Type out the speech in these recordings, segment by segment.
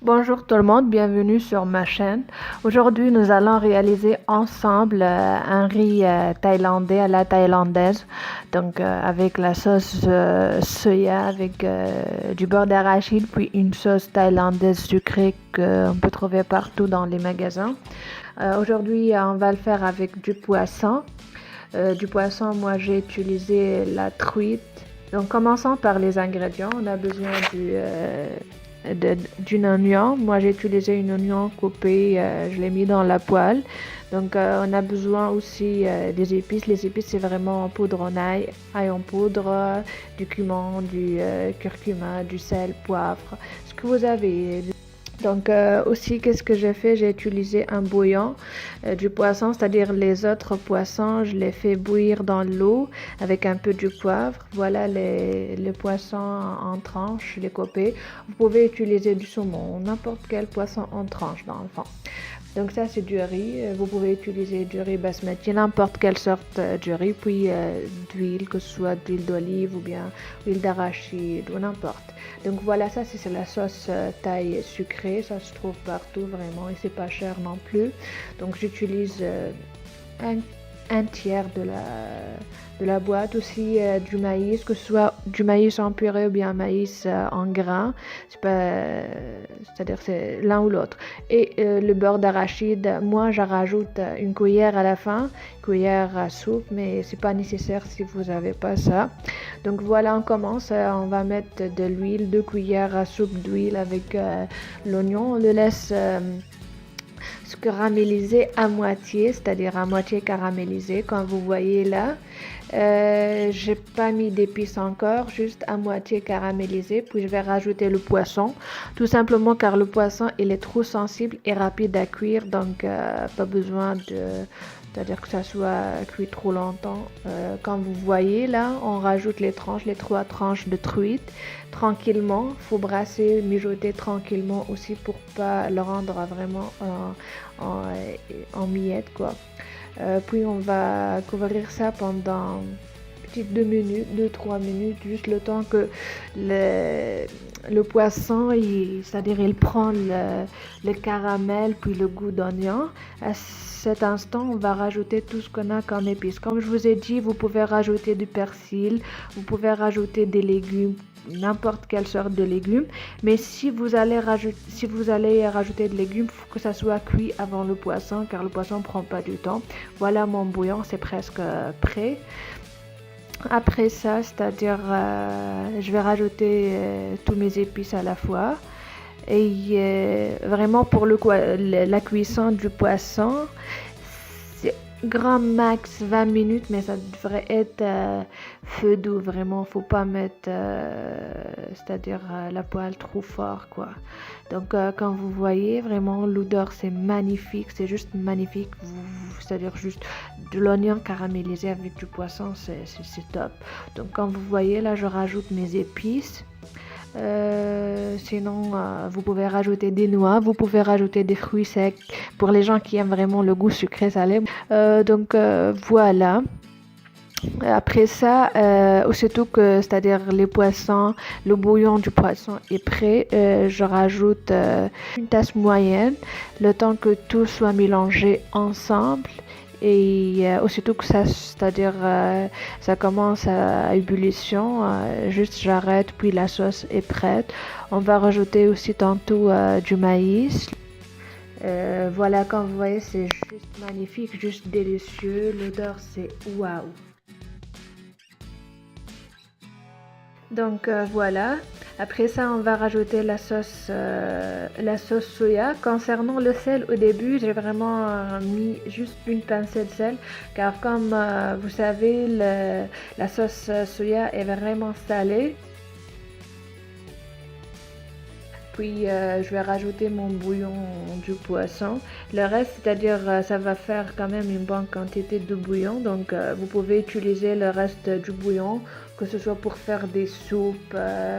Bonjour tout le monde, bienvenue sur ma chaîne. Aujourd'hui, nous allons réaliser ensemble un riz thaïlandais à la thaïlandaise. Donc avec la sauce soya, avec du beurre d'arachide, puis une sauce thaïlandaise sucrée qu'on peut trouver partout dans les magasins. Aujourd'hui, on va le faire avec du poisson. Moi j'ai utilisé la truite. Donc commençons par les ingrédients. On a besoin d'une oignon. Moi j'ai utilisé une oignon coupée, je l'ai mis dans la poêle. Donc on a besoin aussi des épices. Les épices c'est vraiment en poudre en ail en poudre, du cumin, du curcuma, du sel, poivre, ce que vous avez. Donc aussi, qu'est-ce que j'ai fait? J'ai utilisé un bouillon du poisson, c'est-à-dire les autres poissons, je les fais bouillir dans l'eau avec un peu de poivre. Voilà les poissons en tranches, les coupés. Vous pouvez utiliser du saumon, n'importe quel poisson en tranches dans le fond. Donc ça c'est du riz, vous pouvez utiliser du riz basmati, n'importe quelle sorte de riz, puis d'huile, que ce soit d'huile d'olive ou bien huile d'arachide ou n'importe. Donc voilà, ça c'est la sauce thaï sucrée, ça se trouve partout vraiment et c'est pas cher non plus. Donc j'utilise un tiers de la boîte, aussi du maïs, que ce soit du maïs en purée ou bien maïs en grains, c'est-à-dire c'est l'un ou l'autre. Et le beurre d'arachide, moi je rajoute une cuillère à la fin, cuillère à soupe, mais c'est pas nécessaire si vous n'avez pas ça. Donc voilà, on commence, on va mettre de l'huile, 2 cuillères à soupe d'huile avec l'oignon, on le laisse se caraméliser à moitié, c'est-à-dire à moitié caramélisé, comme vous voyez là. J'ai pas mis d'épices encore, juste à moitié caramélisé, puis je vais rajouter le poisson, tout simplement car le poisson il est trop sensible et rapide à cuire, donc pas besoin c'est-à-dire que ça soit cuit trop longtemps. Comme vous voyez là, on rajoute les 3 tranches de truite tranquillement. Faut brasser, mijoter tranquillement aussi pour pas le rendre vraiment en miettes quoi. Puis on va couvrir ça pendant petites 2-3 minutes, juste le temps que le poisson, c'est-à-dire il prend le caramel puis le goût d'oignon. À cet instant, on va rajouter tout ce qu'on a comme épices. Comme je vous ai dit, vous pouvez rajouter du persil, vous pouvez rajouter des légumes, n'importe quelle sorte de légumes, mais si vous allez rajouter de légumes, il faut que ça soit cuit avant le poisson car le poisson ne prend pas du temps. Voilà, mon bouillon c'est presque prêt. Après ça, c'est-à-dire je vais rajouter tous mes épices à la fois et vraiment pour la cuisson du poisson, grand max 20 minutes, mais ça devrait être feu doux, vraiment, faut pas mettre, c'est-à-dire la poêle trop fort, quoi. Donc, comme vous voyez, vraiment, l'odeur, c'est magnifique, c'est juste magnifique, c'est-à-dire juste de l'oignon caramélisé avec du poisson, c'est top. Donc, comme vous voyez, là, je rajoute mes épices. Sinon, vous pouvez rajouter des noix, vous pouvez rajouter des fruits secs pour les gens qui aiment vraiment le goût sucré salé. Donc voilà. Après ça, aussitôt que, c'est-à-dire les poissons, le bouillon du poisson est prêt, je rajoute une tasse moyenne, le temps que tout soit mélangé ensemble. Et aussitôt que ça, c'est-à-dire ça commence à ébullition, juste j'arrête, puis la sauce est prête. On va rajouter aussi tantôt du maïs. Voilà, comme vous voyez, c'est juste magnifique, juste délicieux. L'odeur, c'est waouh. Donc voilà. Après ça, on va rajouter la sauce soya. Concernant le sel, au début, j'ai vraiment mis juste une pincée de sel, car comme vous savez, la sauce soya est vraiment salée. Puis je vais rajouter mon bouillon du poisson. Le reste, c'est-à-dire ça va faire quand même une bonne quantité de bouillon. Donc vous pouvez utiliser le reste du bouillon, que ce soit pour faire des soupes,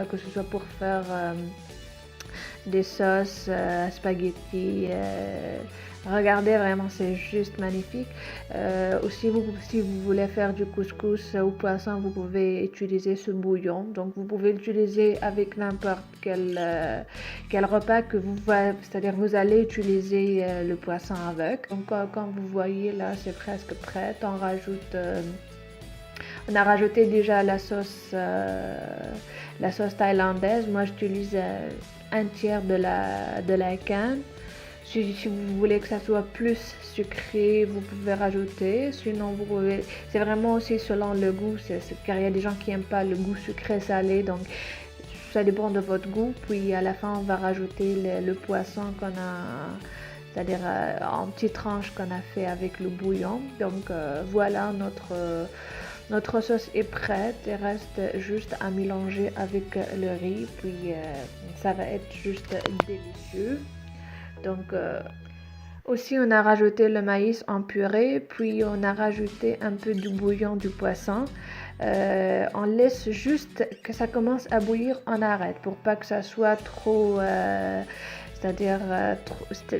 que ce soit pour faire des sauces, spaghetti, Regardez, vraiment, c'est juste magnifique. Aussi, si vous voulez faire du couscous au poisson, vous pouvez utiliser ce bouillon. Donc, vous pouvez l'utiliser avec n'importe quel repas que c'est-à-dire vous allez utiliser le poisson avec. Donc, comme vous voyez là, c'est presque prêt. On a rajouté déjà la sauce thaïlandaise. Moi, j'utilise un tiers de la canne. Si vous voulez que ça soit plus sucré, vous pouvez rajouter. Sinon, c'est vraiment aussi selon le goût. Car il y a des gens qui n'aiment pas le goût sucré salé. Donc, ça dépend de votre goût. Puis, à la fin, on va rajouter le poisson c'est-à-dire en petites tranches qu'on a fait avec le bouillon. Donc, voilà, notre sauce est prête. Il reste juste à mélanger avec le riz. Puis, ça va être juste délicieux. Donc, aussi, on a rajouté le maïs en purée, puis on a rajouté un peu du bouillon du poisson. On laisse juste que ça commence à bouillir, on arrête pour pas que ça soit trop, c'est-à-dire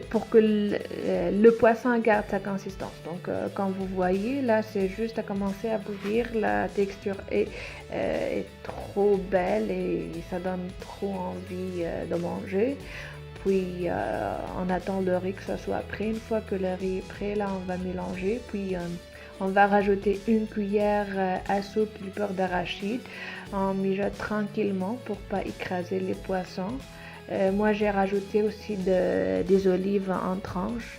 pour que le poisson garde sa consistance. Donc, comme vous voyez, là, c'est juste à commencer à bouillir. La texture est trop belle et ça donne trop envie de manger. Puis, on attend le riz que ça soit prêt. Une fois que le riz est prêt, là, on va mélanger. Puis, on va rajouter une cuillère à soupe du beurre d'arachide. On mijote tranquillement pour pas écraser les poissons. Moi, j'ai rajouté aussi des olives en tranches.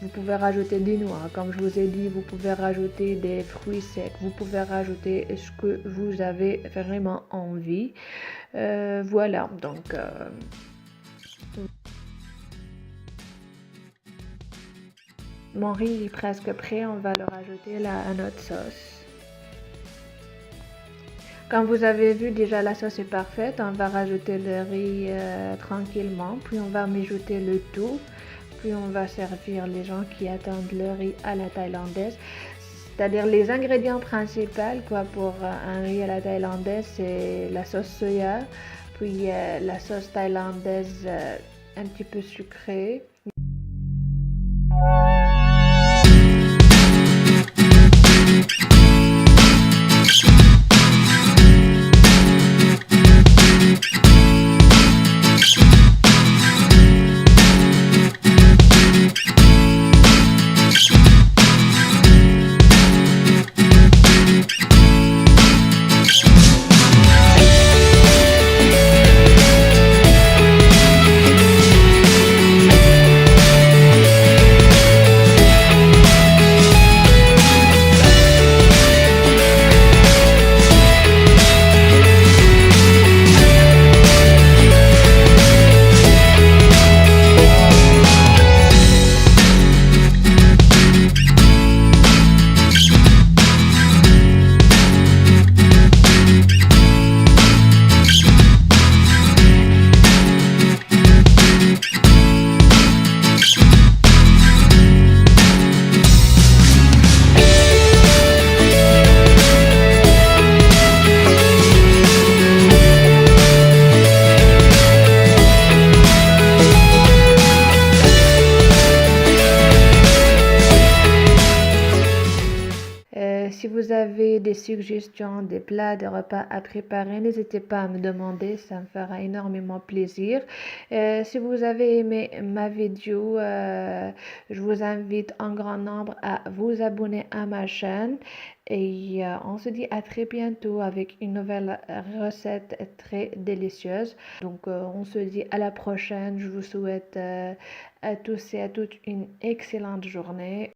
Vous pouvez rajouter des noix. Comme je vous ai dit, vous pouvez rajouter des fruits secs. Vous pouvez rajouter ce que vous avez vraiment envie. Voilà, donc... Mon riz est presque prêt, on va le rajouter là à notre sauce. Comme vous avez vu, déjà la sauce est parfaite, on va rajouter le riz tranquillement, puis on va mijoter le tout, puis on va servir les gens qui attendent le riz à la thaïlandaise. C'est-à-dire les ingrédients principaux pour un riz à la thaïlandaise, c'est la sauce soya, puis la sauce thaïlandaise un petit peu sucrée. Si vous avez des suggestions, des plats, des repas à préparer, n'hésitez pas à me demander, ça me fera énormément plaisir. Si vous avez aimé ma vidéo, je vous invite en grand nombre à vous abonner à ma chaîne et on se dit à très bientôt avec une nouvelle recette très délicieuse. Donc on se dit à la prochaine. Je vous souhaite à tous et à toutes une excellente journée.